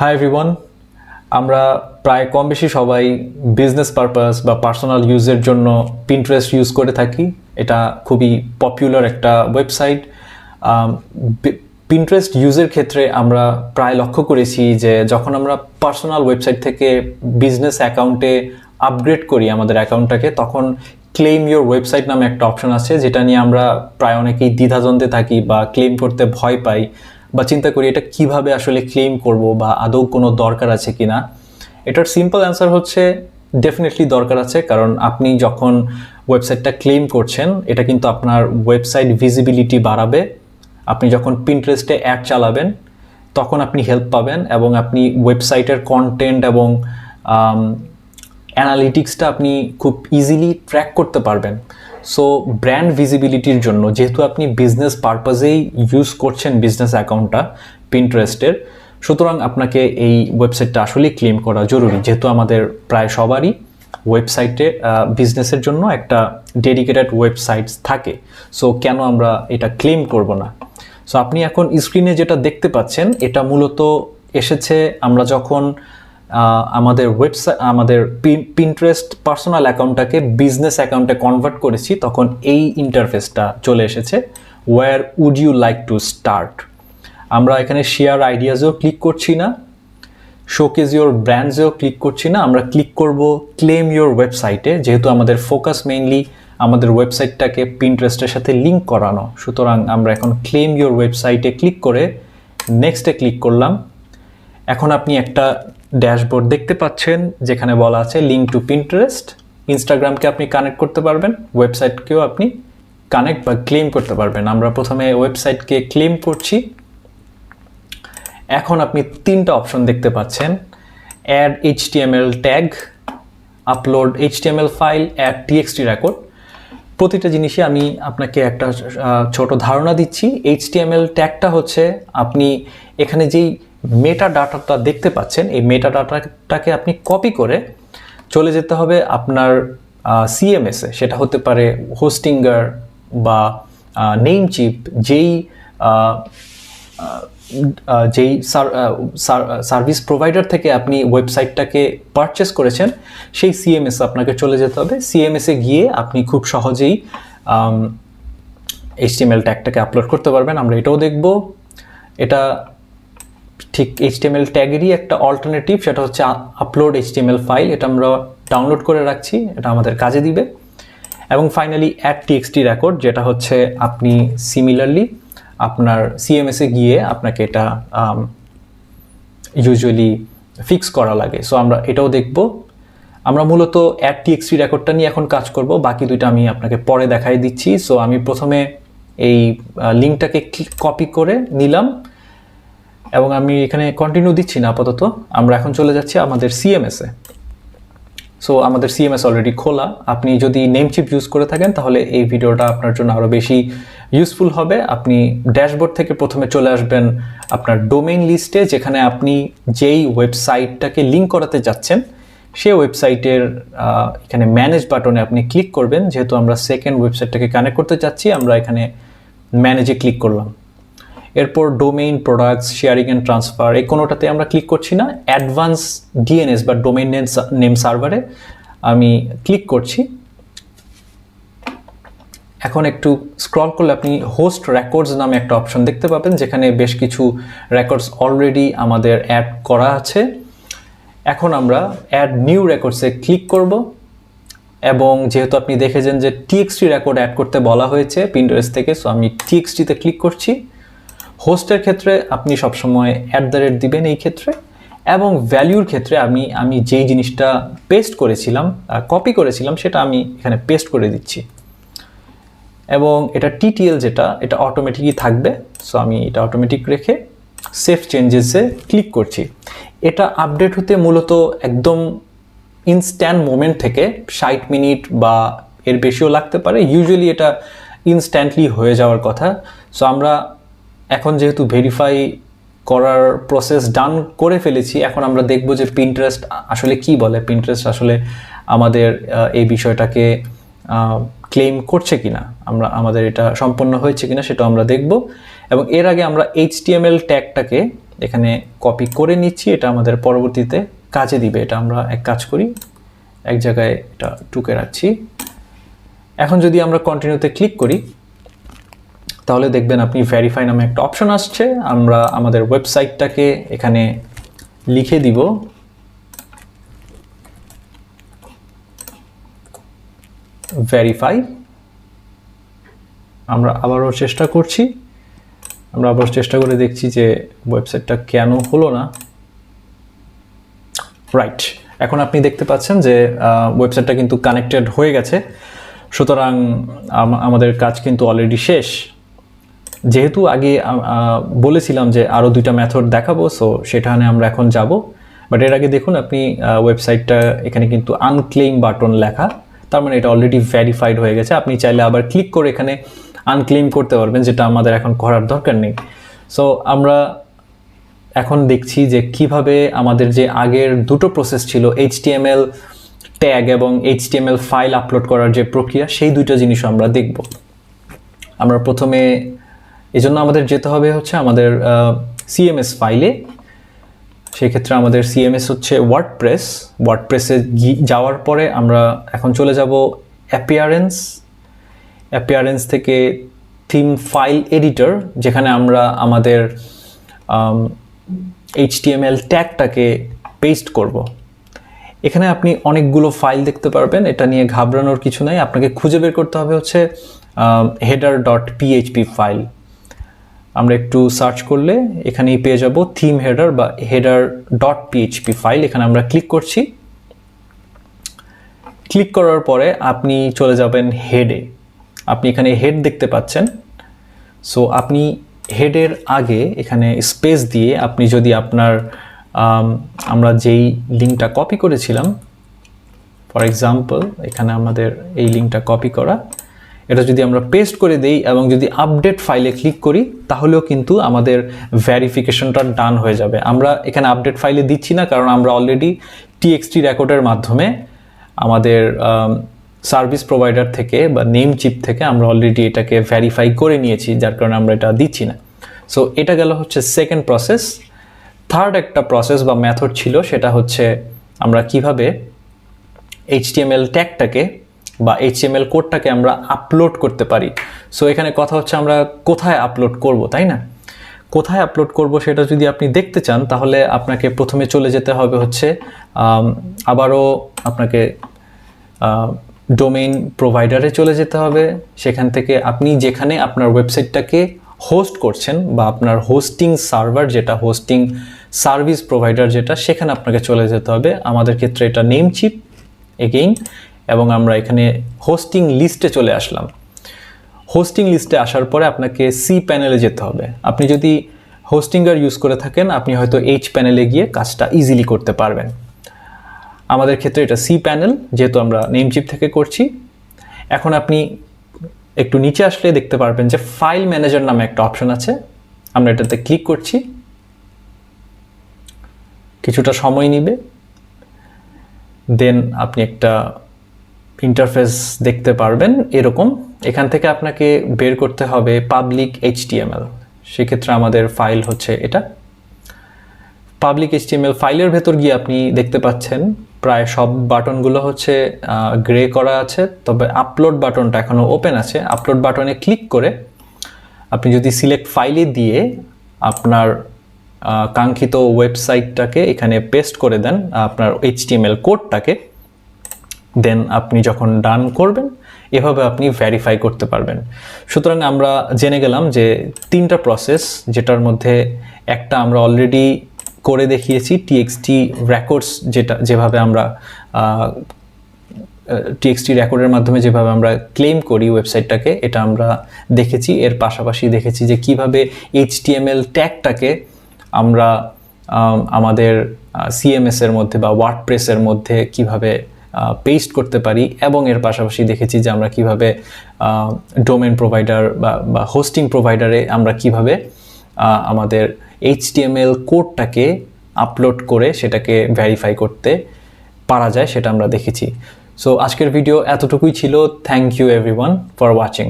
Hi everyone, আমরা প্রায় কম বেশি সবাই বিজনেস পারপাস বা পার্সোনাল ইউজের জন্য পিন্টারেস্ট ইউজ করে থাকি। এটা খুবই পপুলার একটা ওয়েবসাইট। পিন্টারেস্ট ইউজের ক্ষেত্রে আমরা প্রায় লক্ষ্য করেছি যে যখন আমরা পার্সোনাল ওয়েবসাইট থেকে বিজনেস অ্যাকাউন্টে আপগ্রেড করি আমাদের অ্যাকাউন্টটাকে, তখন ক্লেম ইয়োর ওয়েবসাইট নামে একটা অপশন আছে, যেটা নিয়ে আমরা প্রায় অনেকেই দ্বিধাদ্বন্দ্বে থাকি বা ক্লেম করতে ভয় পাই বা চিন্তা করি এটা কিভাবে আসলে ক্লেম করব বা আদৌ কোনো দরকার আছে কিনা। এটার সিম্পল অ্যান্সার হচ্ছে ডেফিনেটলি দরকার আছে, কারণ আপনি যখন ওয়েবসাইটটা ক্লেম করছেন এটা কিন্তু আপনার ওয়েবসাইট ভিজিবিলিটি বাড়াবে। আপনি যখন পিন্টারেস্টে অ্যাড চালাবেন তখন আপনি হেল্প পাবেন এবং আপনি ওয়েবসাইটের কন্টেন্ট এবং অ্যানালিটিক্সটা আপনি খুব ইজিলি ট্র্যাক করতে পারবেন। সো ব্র্যান্ড ভিজিবিলিটির জন্য, যেহেতু আপনি বিজনেস পারপাজেই ইউজ করছেন বিজনেস অ্যাকাউন্টটা পিন্টারেস্টের, সুতরাং আপনাকে এই ওয়েবসাইটটা আসলেই ক্লেম করা জরুরি, যেহেতু আমাদের প্রায় সবারই ওয়েবসাইটে বিজনেসের জন্য একটা ডেডিকেটেড ওয়েবসাইটস থাকে। সো কেন আমরা এটা ক্লেম করব না? সো আপনি এখন স্ক্রিনে যেটা দেখতে পাচ্ছেন এটা মূলত এসেছে আমরা যখন আমাদের ওয়েবসাইট, আমাদের পিন্টারেস্ট পার্সোনাল অ্যাকাউন্টটাকে বিজনেস অ্যাকাউন্টে কনভার্ট করেছি, তখন এই ইন্টারফেসটা চলে এসেছে, where would you like to start. আমরা এখানে শেয়ার আইডিয়াসেও ক্লিক করছি না, শোকেজ ইউর ব্র্যান্ডসেও ক্লিক করছি না, আমরা ক্লিক করব ক্লেম ইউর ওয়েবসাইটে, যেহেতু আমাদের ফোকাস মেইনলি আমাদের ওয়েবসাইটটাকে পিন্টারেস্টের সাথে লিঙ্ক করানো। সুতরাং আমরা এখন ক্লেম ইউর ওয়েবসাইটে ক্লিক করে নেক্সটে ক্লিক করলাম। এখন আপনি একটা ড্যাশবোর্ড দেখতে পাচ্ছেন যেখানে বলা আছে লিঙ্ক টু পিন্টারেস্ট। ইনস্টাগ্রামকে আপনি কানেক্ট করতে পারবেন, ওয়েবসাইটকেও আপনি কানেক্ট বা ক্লেম করতে পারবেন। আমরা প্রথমে ওয়েবসাইটকে ক্লেম করছি। এখন আপনি তিনটা অপশন দেখতে পাচ্ছেন, add HTML tag, upload HTML file, add TXT record. প্রতিটা জিনিসই আমি আপনাকে একটা ছোট ধারণা দিচ্ছি। HTML ট্যাগটা হচ্ছে আপনি এখানে যেই মেটা ডাটাটা দেখতে পাচ্ছেন, এই মেটা ডাটাটাকে আপনি কপি করে চলে যেতে হবে আপনার CMS-এ। সেটা হতে পারে হোস্টিঙ্গার বা নেমচিপ, যেই সার্ভিস প্রোভাইডার থেকে আপনি ওয়েবসাইটটাকে পারচেস করেছেন, সেই CMS আপনাকে চলে যেতে হবে। CMS-এ গিয়ে আপনি খুব সহজেই HTML ট্যাগটাকে আপলোড করতে পারবেন। আমরা এটাও দেখব। এটা ঠিক HTML ট্যাগেরই একটা অল্টারনেটিভ, সেটা হচ্ছে আপলোড HTML ফাইল। এটা আমরা ডাউনলোড করে রাখছি, এটা আমাদের কাজে দিবে। এবং ফাইনালি অ্যাড TXT রেকর্ড, যেটা হচ্ছে আপনি সিমিলারলি আপনার CMS-এ গিয়ে আপনাকে এটা ইউজুয়ালি ফিক্স করা লাগে। সো আমরা এটাও দেখব। আমরা মূলত অ্যাড TXT রেকর্ডটা নিয়ে এখন কাজ করব, বাকি দুইটা আমি আপনাকে পরে দেখাই দিচ্ছি। সো আমি প্রথমে এই লিঙ্কটাকে কপি করে নিলাম এবং আমি এখানে কন্টিনিউ দিচ্ছি না আপাতত। আমরা এখন চলে যাচ্ছি আমাদের CMS-এ। সো আমাদের CMS অলরেডি খোলা। আপনি যদি নেমচিপ ইউজ করে থাকেন তাহলে এই ভিডিওটা আপনার জন্য আরও বেশি ইউজফুল হবে। আপনি ড্যাশবোর্ড থেকে প্রথমে চলে আসবেন আপনার ডোমেইন লিস্টে, যেখানে আপনি যেই ওয়েবসাইটটাকে লিঙ্ক করাতে যাচ্ছেন সেই ওয়েবসাইটের এখানে ম্যানেজ বাটনে আপনি ক্লিক করবেন। যেহেতু আমরা সেকেন্ড ওয়েবসাইটটাকে কানেক্ট করতে চাচ্ছি, আমরা এখানে ম্যানেজে ক্লিক করলাম। এরপর domain, products, sharing and transfer, এই কোনোটাতে আমরা ক্লিক করছি না। অ্যাডভান্স DNS বা ডোমেইন নেম সার্ভারে আমি ক্লিক করছি। এখন একটু স্ক্রল করলে আপনি হোস্ট রেকর্ডস নামে একটা অপশন দেখতে পাবেন, যেখানে বেশ কিছু রেকর্ডস অলরেডি আমাদের অ্যাড করা আছে। এখন আমরা অ্যাড নিউ রেকর্ডসে ক্লিক করব এবং যেহেতু আপনি দেখেছেন যে TXT রেকর্ড অ্যাড করতে বলা হয়েছে পিন্টারেস্ট থেকে, সো আমি TXT-তে ক্লিক করছি। হোস্টের ক্ষেত্রে আপনি সবসময় @ দিবেন এই ক্ষেত্রে, এবং ভ্যালুর ক্ষেত্রে আমি যেই জিনিসটা পেস্ট করেছিলাম, কপি করেছিলাম, সেটা আমি এখানে পেস্ট করে দিচ্ছি। এবং এটা TTL যেটা, এটা অটোমেটিকই থাকবে। সো আমি এটা অটোমেটিক রেখে সেভ চেঞ্জেসে ক্লিক করছি। এটা আপডেট হতে মূলত একদম ইনস্ট্যান্ট মোমেন্ট থেকে 60 মিনিট বা এর বেশিও লাগতে পারে। ইউজুয়ালি এটা ইনস্ট্যান্টলি হয়ে যাওয়ার কথা। সো আমরা এখন যেহেতু ভেরিফাই করার প্রসেস ডান করে ফেলেছি, এখন আমরা দেখব যে পিন্টারেস্ট আসলে কি বলে, পিন্টারেস্ট আসলে আমাদের এই বিষয়টাকে ক্লেম করছে কিনা, আমাদের এটা সম্পন্ন হয়েছে কিনা সেটা আমরা দেখব। এবং এর আগে আমরা HTML ট্যাগটাকে এখানে কপি করে নিচ্ছি, এটা আমাদের পরবর্তীতে কাজে দিবে। এটা আমরা এক কাজ করি, এক জায়গায় এটা টুকে রাখছি। এখন যদি আমরা কন্টিনিউতে ক্লিক করি তাহলে দেখবেন আপনি ভেরিফাই নামে একটা অপশন আসছে। আমরা আমাদের ওয়েবসাইটটাকে এখানে লিখে দিব ভেরিফাই। আমরা আবারও চেষ্টা করছি, আমরা আবার চেষ্টা করে দেখছি যে ওয়েবসাইটটা কেন হলো না। রাইট, এখন আপনি দেখতে পাচ্ছেন যে ওয়েবসাইটটা কিন্তু কানেক্টেড হয়ে গেছে। সুতরাং আমাদের কাজ কিন্তু অলরেডি শেষ। যেহেতু আগে বলেছিলাম যে আরও 2টা মেথড দেখাবো, সো সেখানে আমরা এখন যাব। বাট এর আগে দেখুন আপনি ওয়েবসাইটটা এখানে কিন্তু আনক্লেম বাটন লেখা, তার মানে এটা অলরেডি ভেরিফাইড হয়ে গেছে। আপনি চাইলে আবার ক্লিক করে এখানে আনক্লেম করতে পারবেন, যেটা আমাদের এখন করার দরকার নেই। সো আমরা এখন দেখছি যে কিভাবে আমাদের যে আগের 2টো প্রসেস ছিল, HTML ট্যাগ এবং HTML ফাইল আপলোড করার যে প্রক্রিয়া, সেই 2টা জিনিস আমরা দেখব। আমরা প্রথমে এজন্য আমাদের যেতে হবে হচ্ছে আমাদের CMS ফাইলে। সেক্ষেত্রে আমাদের CMS হচ্ছে ওয়ার্ডপ্রেসে যাওয়ার পরে আমরা এখন চলে যাব অ্যাপিয়ারেন্স থেকে থিম ফাইল এডিটর, যেখানে আমরা আমাদের HTML ট্যাগটাকে পেস্ট করব। এখানে আপনি অনেকগুলো ফাইল দেখতে পারবেন, এটা নিয়ে ঘাবড়ানোর কিছু নাই। আপনাকে খুঁজে বের করতে হবে হচ্ছে header.php ফাইল। আমরা একটু সার্চ করলে এখানেই পেয়ে যাব থিম হেডার বা header.php ফাইল। এখানে আমরা ক্লিক করছি। ক্লিক করার পরে আপনি চলে যাবেন হেডে। আপনি এখানে হেড দেখতে পাচ্ছেন। সো আপনি হেডের আগে এখানে স্পেস দিয়ে আপনি যদি আপনার আমরা যেই লিঙ্কটা কপি করেছিলাম, ফর এক্সাম্পল এখানে আমাদের এই লিঙ্কটা কপি করা, এটা যদি আমরা পেস্ট করে দেই এবং যদি আপডেট ফাইলে ক্লিক করি তাহলেও কিন্তু আমাদের ভেরিফিকেশনটা ডান হয়ে যাবে। আমরা এখানে আপডেট ফাইলে দিচ্ছি না, কারণ আমরা অলরেডি TXT রেকর্ডের মাধ্যমে আমাদের সার্ভিস প্রোভাইডার থেকে বা নেম চিপ থেকে আমরা অলরেডি এটাকে ভেরিফাই করে নিয়েছি, যার কারণে আমরা এটা দিচ্ছি না। সো এটা গেল হচ্ছে সেকেন্ড প্রসেস। থার্ড একটা প্রসেস বা মেথড ছিল, সেটা হচ্ছে আমরা কিভাবে HTML ট্যাগটাকে বা HTML কোডটাকে আমরা আপলোড করতে পারি। সো এখানে কথা হচ্ছে আমরা কোথায় আপলোড করব, তাই না? কোথায় আপলোড করব সেটা যদি আপনি দেখতে চান তাহলে আপনাকে প্রথমে চলে যেতে হবে হচ্ছে আবারও আপনাকে ডোমেইন প্রোভাইডারে চলে যেতে হবে। সেখান থেকে আপনি যেখানে আপনার ওয়েবসাইটটাকে হোস্ট করছেন বা আপনার হোস্টিং সার্ভার যেটা, হোস্টিং সার্ভিস প্রোভাইডার যেটা, সেখানে আপনাকে চলে যেতে হবে। আমাদের ক্ষেত্রে এটা নেমচিপ এগেইন, এবং আমরা এখানে হোস্টিং লিস্টে চলে আসলাম। হোস্টিং লিস্টে আসার পরে আপনাকে সি প্যানেলে যেতে হবে। আপনি যদি হোস্টিঙ্গার ইউজ করে থাকেন আপনি হয়তো এইচ প্যানেলে গিয়ে কাজটা ইজিলি করতে পারবেন। আমাদের ক্ষেত্রে এটা সি প্যানেল, যেহেতু আমরা নেমচিপ থেকে করছি। এখন আপনি একটু নিচে আসলে দেখতে পারবেন যে ফাইল ম্যানেজার নামে একটা অপশন আছে। আমরা এটাতে ক্লিক করছি, কিছুটা সময় নেবে, দেন আপনি একটা ইন্টারফেস দেখতে পারবেন এরকম। এখান থেকে আপনাকে বের করতে হবে পাবলিক HTML। সেক্ষেত্রে আমাদের ফাইল হচ্ছে এটা। পাবলিক HTML ফাইলের ভেতর গিয়ে আপনি দেখতে পাচ্ছেন প্রায় সব বাটনগুলো হচ্ছে গ্রে করা আছে, তবে আপলোড বাটনটা এখনও ওপেন আছে। আপলোড বাটনে ক্লিক করে আপনি যদি সিলেক্ট ফাইলে দিয়ে আপনার কাঙ্ক্ষিত ওয়েবসাইটটাকে এখানে পেস্ট করে দেন, আপনার HTML কোডটাকে, দেন আপনি যখন ডান করবেন এভাবে আপনি ভেরিফাই করতে পারবেন। সুতরাং আমরা জেনে গেলাম যে 3টা প্রসেস, যেটার মধ্যে একটা আমরা অলরেডি করে দেখিয়েছি, TXT রেকর্ডস, যেভাবে আমরা TXT রেকর্ডের মাধ্যমে যেভাবে আমরা ক্লেম করি ওয়েবসাইটটাকে, এটা আমরা দেখেছি। এর পাশাপাশি দেখেছি যে কিভাবে HTML ট্যাগটাকে আমরা আমাদের CMS এর মধ্যে বা ওয়ার্ডপ্রেসের মধ্যে কিভাবে পেস্ট করতে পারি, এবং এর পাশাপাশি দেখেছি যে আমরা কিভাবে ডোমেন প্রোভাইডার বা হোস্টিং প্রোভাইডারে আমরা কিভাবে আমাদের HTML কোডটাকে আপলোড করে সেটাকে ভেরিফাই করতে পারা যায়, সেটা আমরা দেখেছি। সো আজকের ভিডিও এতটুকুই ছিল। Thank you everyone for watching.